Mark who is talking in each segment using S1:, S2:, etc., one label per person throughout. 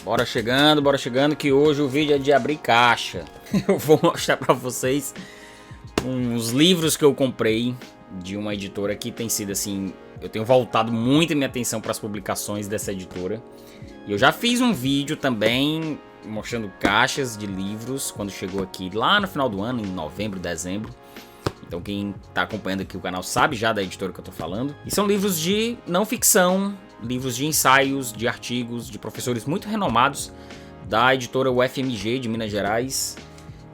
S1: Bora chegando que hoje o vídeo é de abrir caixa. Eu vou mostrar pra vocês uns livros que eu comprei de uma editora que tem sido assim, eu tenho voltado muito a minha atenção para as publicações dessa editora. E eu já fiz um vídeo também mostrando caixas de livros quando chegou aqui lá no final do ano, em novembro, dezembro. Então quem tá acompanhando aqui o canal sabe já da editora que eu tô falando. E são livros de não ficção, livros de ensaios, de artigos, de professores muito renomados da editora UFMG de Minas Gerais.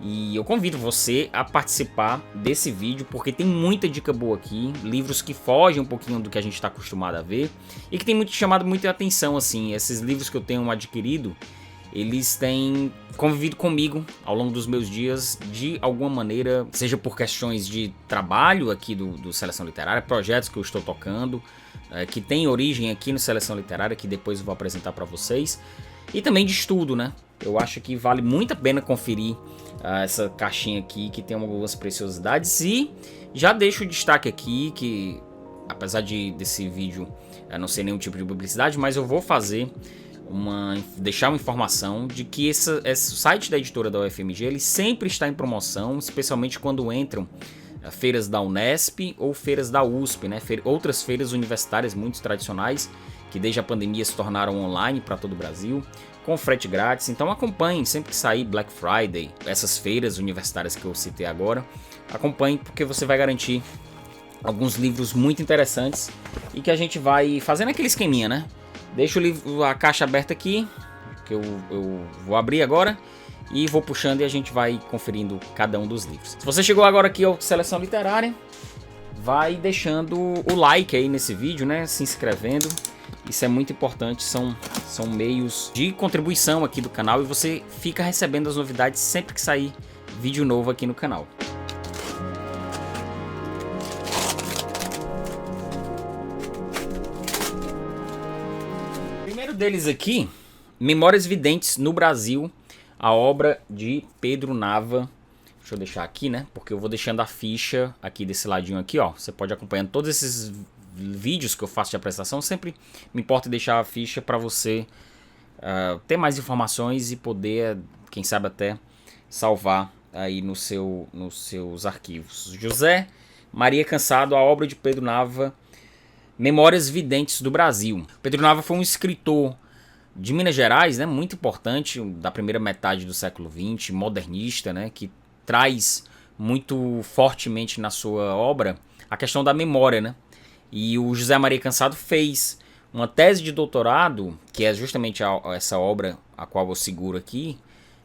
S1: E eu convido você a participar desse vídeo porque tem muita dica boa aqui, livros que fogem um pouquinho do que a gente está acostumado a ver e que tem chamado muita atenção, assim. Esses livros que eu tenho adquirido, eles têm convivido comigo ao longo dos meus dias de alguma maneira, seja por questões de trabalho aqui do Seleção Literária, projetos que eu estou tocando, que tem origem aqui no Seleção Literária, que depois eu vou apresentar para vocês, e também de estudo, né? Eu acho que vale muito a pena conferir essa caixinha aqui, que tem algumas preciosidades, e já deixo o destaque aqui que, apesar desse vídeo não ser nenhum tipo de publicidade, mas eu vou deixar uma informação de que esse site da editora da UFMG ele sempre está em promoção, especialmente quando entram feiras da Unesp ou feiras da USP, né? Outras feiras universitárias muito tradicionais que desde a pandemia se tornaram online para todo o Brasil, com frete grátis. Então acompanhem sempre que sair Black Friday, essas feiras universitárias que eu citei agora, acompanhe porque você vai garantir alguns livros muito interessantes e que a gente vai fazendo aquele esqueminha, né? Deixa a caixa aberta aqui, que eu vou abrir agora e vou puxando e a gente vai conferindo cada um dos livros. Se você chegou agora aqui ao Seleção Literária, vai deixando o like aí nesse vídeo, né? Se inscrevendo, isso é muito importante, são meios de contribuição aqui do canal e você fica recebendo as novidades sempre que sair vídeo novo aqui no canal. Deles aqui, Memórias Videntes no Brasil, a obra de Pedro Nava. Deixa eu deixar aqui, né? Porque eu vou deixando a ficha aqui desse ladinho aqui, ó. Você pode acompanhando todos esses vídeos que eu faço de apresentação. Sempre me importa deixar a ficha para você ter mais informações e poder, quem sabe até, salvar aí nos seus arquivos. José Maria Cansado, a obra de Pedro Nava, Memórias Videntes do Brasil. Pedro Nava foi um escritor de Minas Gerais, né, muito importante, da primeira metade do século XX, modernista, né, que traz muito fortemente na sua obra a questão da memória, né? E o José Maria Cansado fez uma tese de doutorado, que é justamente essa obra a qual eu seguro aqui,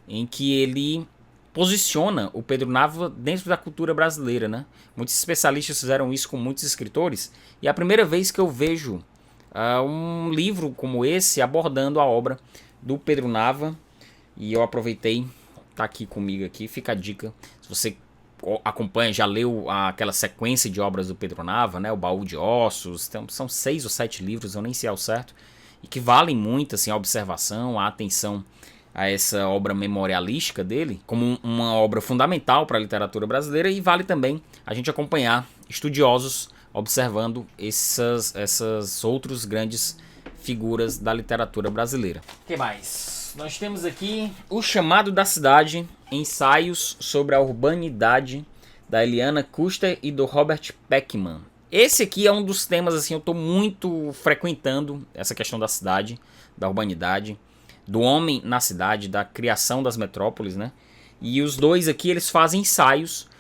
S1: em que ele posiciona o Pedro Nava dentro da cultura brasileira, né? Muitos especialistas fizeram isso com muitos escritores, e é a primeira vez que eu vejo um livro como esse abordando a obra do Pedro Nava, e eu aproveitei, tá aqui comigo aqui, fica a dica, se você acompanha, já leu aquela sequência de obras do Pedro Nava, né? O Baú de Ossos, então, são 6 ou 7 livros, eu nem sei ao certo, e que valem muito assim, a observação, a atenção a essa obra memorialística dele, como uma obra fundamental para a literatura brasileira, e vale também a gente acompanhar estudiosos observando essas outras grandes figuras da literatura brasileira. O que mais? Nós temos aqui O Chamado da Cidade, ensaios sobre a urbanidade, da Eliana Custer e do Robert Peckman. Esse aqui é um dos temas, assim, eu estou muito frequentando essa questão da cidade, da urbanidade, do homem na cidade, da criação das metrópoles, né? E os dois aqui, eles fazem ensaios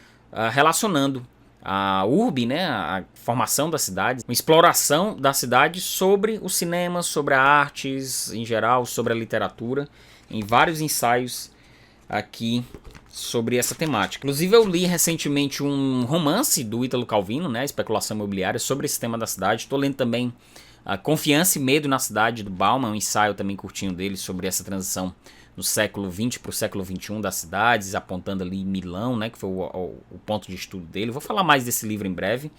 S1: relacionando a urbe, né, a formação da cidade, uma exploração da cidade sobre o cinema, sobre as artes em geral, sobre a literatura, em vários ensaios aqui sobre essa temática. Inclusive eu li recentemente um romance do Ítalo Calvino, né, Especulação Imobiliária, sobre esse tema da cidade. Estou lendo também Confiança e Medo na Cidade, do Bauman, um ensaio também curtinho dele sobre essa transição no século XX para o século XXI das cidades, apontando ali Milão, né, que foi o ponto de estudo dele. Vou falar mais desse livro em breve.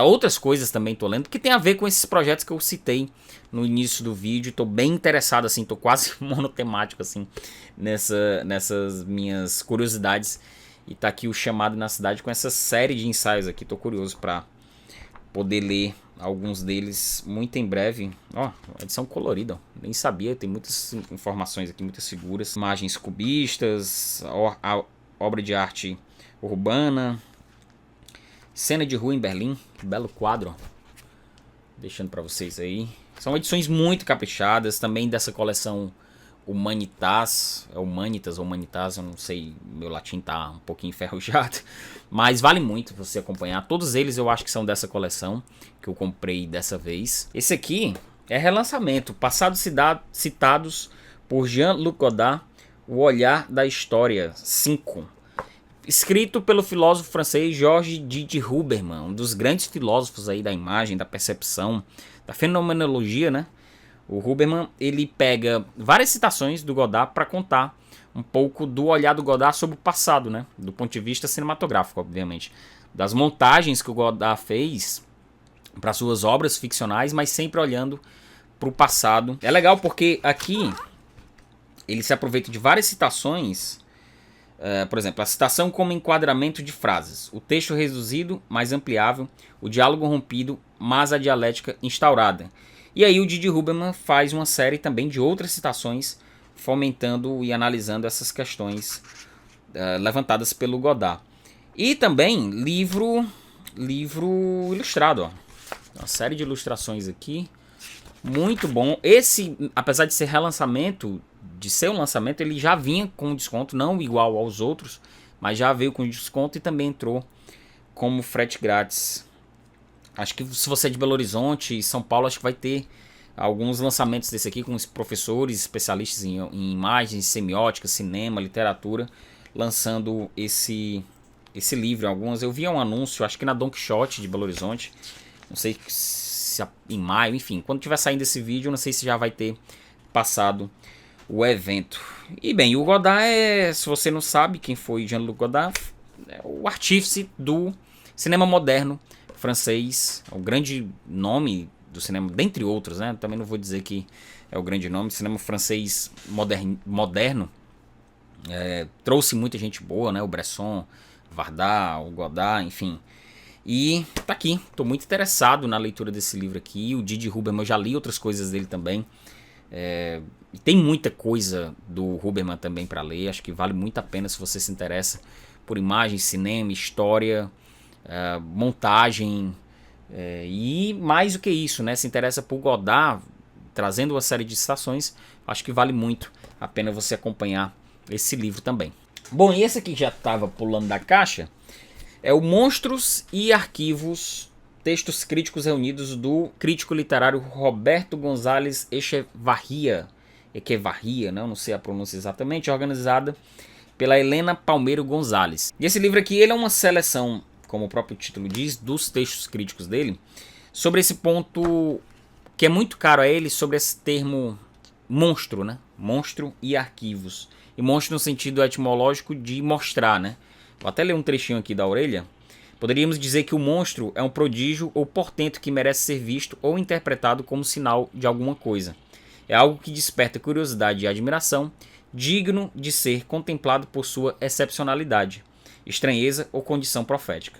S1: Outras coisas também estou lendo, que tem a ver com esses projetos que eu citei no início do vídeo. Estou bem interessado, assim, estou quase monotemático assim, nessas minhas curiosidades. E tá aqui O Chamado na Cidade com essa série de ensaios aqui. Estou curioso para poder ler alguns deles muito em breve. Ó, edição colorida, ó. Nem sabia, tem muitas informações aqui, muitas figuras. Imagens cubistas, a obra de arte urbana, cena de rua em Berlim, que belo quadro, ó. Deixando para vocês aí. São edições muito caprichadas, também dessa coleção Humanitas, Humanitas ou Humanitas, eu não sei, meu latim tá um pouquinho enferrujado, mas vale muito você acompanhar. Todos eles eu acho que são dessa coleção, que eu comprei dessa vez. Esse aqui é relançamento, passados citados por Jean-Luc Godard, O Olhar da História 5. Escrito pelo filósofo francês Georges Didier Huberman, um dos grandes filósofos aí da imagem, da percepção, da fenomenologia, né? O Huberman, ele pega várias citações do Godard para contar um pouco do olhar do Godard sobre o passado, né? Do ponto de vista cinematográfico, obviamente. Das montagens que o Godard fez para suas obras ficcionais, mas sempre olhando para o passado. É legal porque aqui ele se aproveita de várias citações. Por exemplo, a citação como enquadramento de frases. O texto reduzido, mas ampliável. O diálogo rompido, mas a dialética instaurada. E aí o Didier Huberman faz uma série também de outras citações, fomentando e analisando essas questões levantadas pelo Godard. E também livro ilustrado, ó. Uma série de ilustrações aqui, muito bom. Esse, apesar de ser relançamento, de ser um lançamento, ele já vinha com desconto, não igual aos outros, mas já veio com desconto e também entrou como frete grátis. Acho que se você é de Belo Horizonte e São Paulo, acho que vai ter alguns lançamentos desse aqui com os professores especialistas em imagens, semiótica, cinema, literatura, lançando esse livro. Algumas eu vi um anúncio, acho que na Don Quixote de Belo Horizonte, não sei se em maio, enfim, quando tiver saindo esse vídeo, não sei se já vai ter passado o evento. E bem, o Godard se você não sabe quem foi Jean-Luc Godard, é o artífice do cinema moderno francês, o grande nome do cinema, dentre outros, né? Também não vou dizer que é o grande nome, cinema francês moderno. Trouxe muita gente boa, né? O Bresson, Varda, o Godard, enfim. E tá aqui, tô muito interessado na leitura desse livro aqui. O Didier Huberman, eu já li outras coisas dele também. E tem muita coisa do Huberman também para ler. Acho que vale muito a pena se você se interessa por imagem, cinema, história, montagem, e mais do que isso, né? Se interessa por Godard, trazendo uma série de citações, acho que vale muito a pena você acompanhar esse livro também. Bom, e esse aqui que já estava pulando da caixa é o Monstros e Arquivos, textos críticos reunidos do crítico literário Roberto Gonzalez Echevarria, né? Eu não sei a pronúncia exatamente, organizada pela Helena Palmeiro Gonzalez. E esse livro aqui ele é uma seleção, como o próprio título diz, dos textos críticos dele, sobre esse ponto que é muito caro a ele, sobre esse termo monstro, né? Monstro e arquivos. E monstro no sentido etimológico de mostrar, né? Vou até ler um trechinho aqui da orelha. Poderíamos dizer que o monstro é um prodígio ou portento que merece ser visto ou interpretado como sinal de alguma coisa. É algo que desperta curiosidade e admiração, digno de ser contemplado por sua excepcionalidade, estranheza ou condição profética.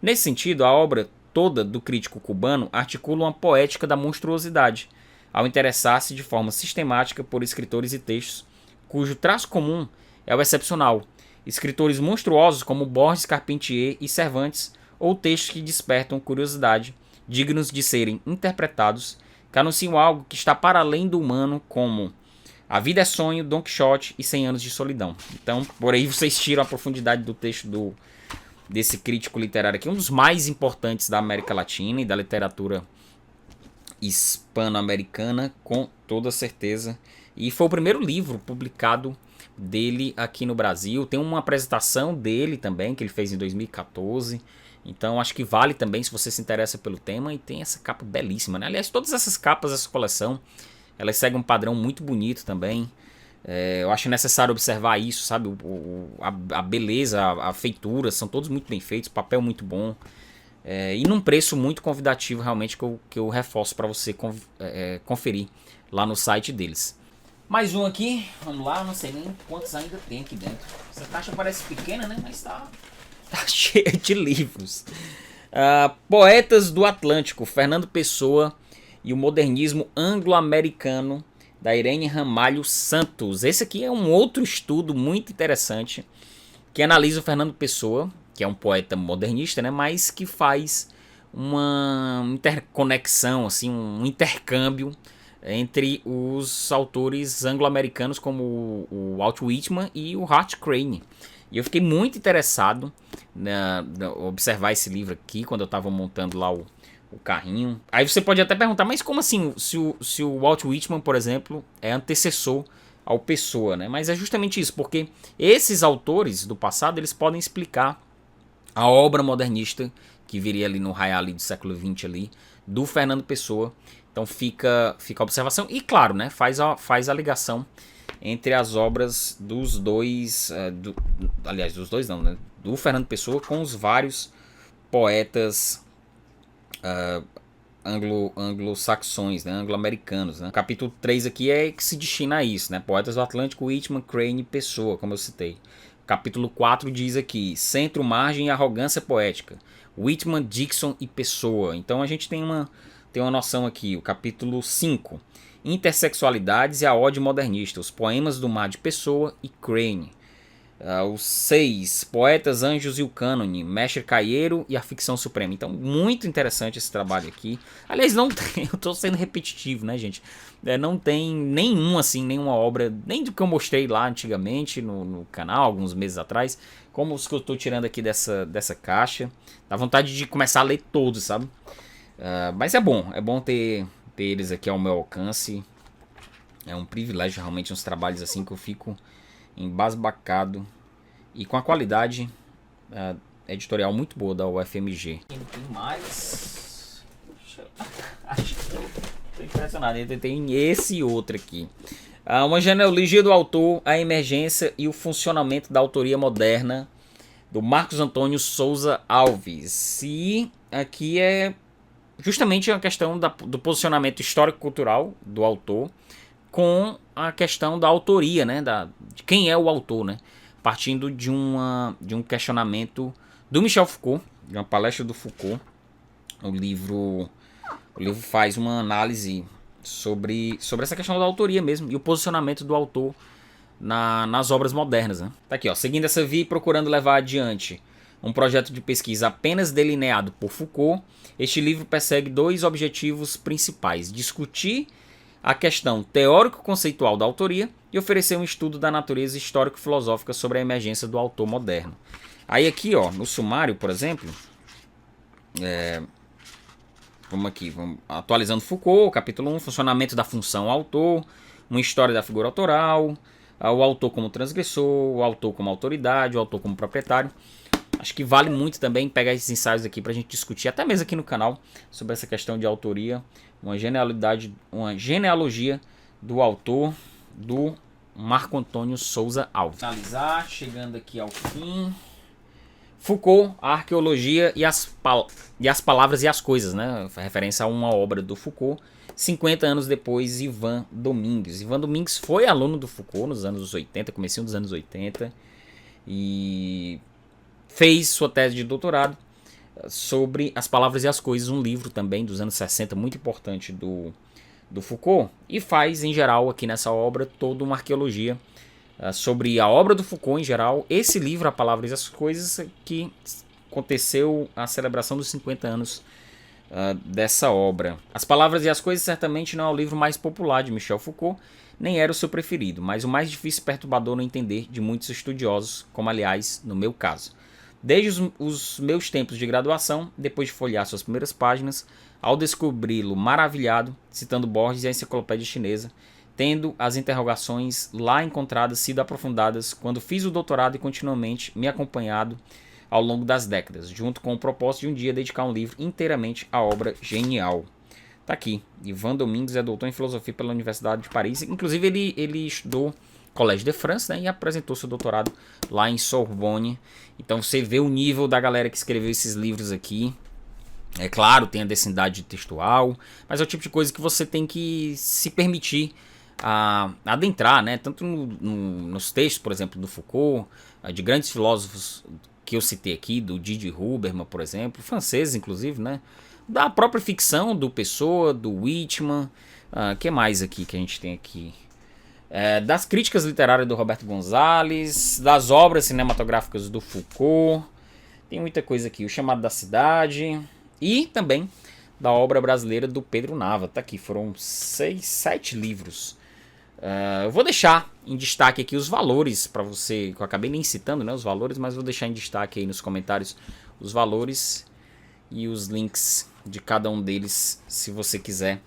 S1: Nesse sentido, a obra toda do crítico cubano articula uma poética da monstruosidade, ao interessar-se de forma sistemática por escritores e textos cujo traço comum é o excepcional, escritores monstruosos como Borges, Carpentier e Cervantes, ou textos que despertam curiosidade, dignos de serem interpretados, que anunciam algo que está para além do humano, como A Vida é Sonho, Don Quixote e 100 Anos de Solidão. Então, por aí vocês tiram a profundidade do texto desse crítico literário aqui, um dos mais importantes da América Latina e da literatura hispano-americana, com toda certeza. E foi o primeiro livro publicado dele aqui no Brasil. Tem uma apresentação dele também, que ele fez em 2014. Então acho que vale também se você se interessa pelo tema. E tem essa capa belíssima, né? Aliás, todas essas capas dessa coleção, elas seguem um padrão muito bonito também. Eu acho necessário observar isso, sabe? A beleza, a feitura, são todos muito bem feitos, papel muito bom. E num preço muito convidativo, realmente, que eu reforço para você conferir lá no site deles. Mais um aqui, vamos lá, não sei nem quantos ainda tem aqui dentro. Essa caixa parece pequena, né? Mas tá cheia de livros. Poetas do Atlântico, Fernando Pessoa e o Modernismo Anglo-Americano, da Irene Ramalho Santos. Esse aqui é um outro estudo muito interessante, que analisa o Fernando Pessoa, que é um poeta modernista, né, mas que faz uma interconexão, assim, um intercâmbio entre os autores anglo-americanos como o Walt Whitman e o Hart Crane. E eu fiquei muito interessado em observar esse livro aqui quando eu estava montando lá o carrinho. Aí você pode até perguntar, mas como assim se o Walt Whitman, por exemplo, é antecessor ao Pessoa, né? Mas é justamente isso, porque esses autores do passado, eles podem explicar a obra modernista que viria ali no raio ali do século XX ali, do Fernando Pessoa. Então fica a observação e claro, né, faz a ligação entre as obras dos dois, aliás, dos dois não, né, do Fernando Pessoa com os vários poetas anglo-saxões, né, anglo-americanos, né. O capítulo 3 aqui é que se destina a isso, né, poetas do Atlântico, Whitman, Crane e Pessoa, como eu citei. Capítulo 4 diz aqui, centro, margem e arrogância poética, Whitman, Dixon e Pessoa. Então a gente tem uma noção aqui. O capítulo 5, intersexualidades e a ode modernista, os poemas do mar de Pessoa e Crane. O 6, poetas, anjos e o cânone, Mestre Caieiro e a ficção suprema. Então, muito interessante esse trabalho aqui. Aliás, não tem, eu estou sendo repetitivo, né, gente? Não tem nenhuma obra, nem do que eu mostrei lá antigamente no canal, alguns meses atrás, como os que eu estou tirando aqui dessa caixa. Dá vontade de começar a ler todos, sabe? Mas é bom ter eles aqui ao meu alcance. É um privilégio, realmente, uns trabalhos assim que eu fico embasbacado e com a qualidade editorial muito boa da UFMG. Tem mais? Tô impressionado, tem esse outro aqui. Uma genealogia do autor, a emergência e o funcionamento da autoria moderna, do Marcos Antônio Souza Alves. E aqui é justamente a questão do posicionamento histórico-cultural do autor com a questão da autoria, né, de quem é o autor, né, partindo de um questionamento do Michel Foucault, de uma palestra do Foucault. O livro faz uma análise sobre essa questão da autoria mesmo e o posicionamento do autor nas obras modernas, né. Tá aqui, ó, seguindo essa via e procurando levar adiante um projeto de pesquisa apenas delineado por Foucault, este livro persegue dois objetivos principais: discutir a questão teórico-conceitual da autoria e oferecer um estudo da natureza histórico-filosófica sobre a emergência do autor moderno. Aí aqui, ó, no sumário, por exemplo, vamos atualizando Foucault, capítulo 1, funcionamento da função autor, uma história da figura autoral, o autor como transgressor, o autor como autoridade, o autor como proprietário. Acho que vale muito também pegar esses ensaios aqui para a gente discutir, até mesmo aqui no canal, sobre essa questão de autoria, uma genealogia do autor, do Marco Antônio Souza Alves. Finalizar, chegando aqui ao fim. Foucault, a arqueologia e as palavras e as coisas, né? Referência a uma obra do Foucault. 50 anos depois, Ivan Domingues. Ivan Domingues foi aluno do Foucault nos anos 80, comecinho dos anos 80, e fez sua tese de doutorado sobre as palavras e as coisas, um livro também dos anos 60, muito importante do Foucault, e faz em geral aqui nessa obra toda uma arqueologia sobre a obra do Foucault em geral. Esse livro, A Palavras e as Coisas, que aconteceu a celebração dos 50 anos dessa obra. As Palavras e as Coisas certamente não é o livro mais popular de Michel Foucault, nem era o seu preferido, mas o mais difícil e perturbador no entender de muitos estudiosos, como aliás no meu caso. Desde os meus tempos de graduação, depois de folhear suas primeiras páginas, ao descobri-lo maravilhado, citando Borges e a enciclopédia chinesa, tendo as interrogações lá encontradas sido aprofundadas quando fiz o doutorado e continuamente me acompanhado ao longo das décadas, junto com o propósito de um dia dedicar um livro inteiramente à obra genial. Tá aqui, Ivan Domingues é doutor em filosofia pela Universidade de Paris, inclusive ele estudou Collège de France, né, e apresentou seu doutorado lá em Sorbonne. Então você vê o nível da galera que escreveu esses livros aqui. É claro, tem a densidade textual, mas é o tipo de coisa que você tem que se permitir adentrar, né? Tanto nos textos, por exemplo, do Foucault, de grandes filósofos que eu citei aqui, do Didi Huberman, por exemplo, franceses inclusive, né? Da própria ficção, do Pessoa, do Whitman, que mais aqui que a gente tem aqui? Das críticas literárias do Roberto Gonzalez, das obras cinematográficas do Foucault, tem muita coisa aqui, O Chamado da Cidade, e também da obra brasileira do Pedro Nava, tá aqui, foram 6, 7 livros. Eu vou deixar em destaque aqui os valores para você, que eu acabei nem citando, né, os valores, mas vou deixar em destaque aí nos comentários os valores e os links de cada um deles, se você quiser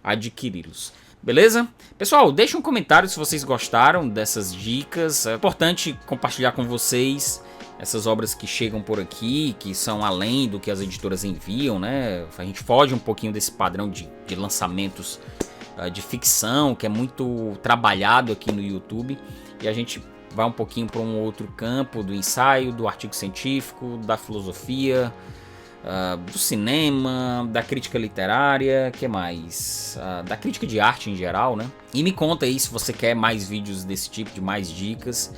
S1: adquiri-los. Beleza? Pessoal, deixa um comentário se vocês gostaram dessas dicas. É importante compartilhar com vocês essas obras que chegam por aqui, que são além do que as editoras enviam, né? A gente foge um pouquinho desse padrão de lançamentos de ficção, que é muito trabalhado aqui no YouTube, e a gente vai um pouquinho para um outro campo do ensaio, do artigo científico, da filosofia, do cinema, da crítica literária, que mais? Da crítica de arte em geral, né? E me conta aí se você quer mais vídeos desse tipo, de mais dicas,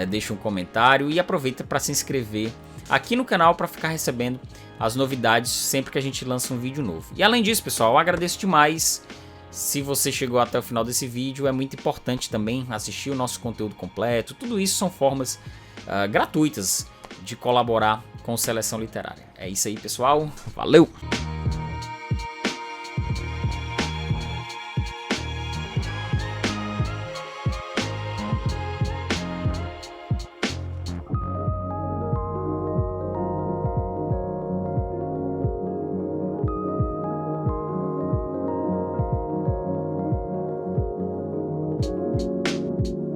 S1: deixa um comentário e aproveita para se inscrever aqui no canal para ficar recebendo as novidades sempre que a gente lança um vídeo novo. E além disso, pessoal, eu agradeço demais se você chegou até o final desse vídeo. É muito importante também assistir o nosso conteúdo completo. Tudo isso são formas gratuitas de colaborar com Seleção Literária. É isso aí, pessoal. Valeu!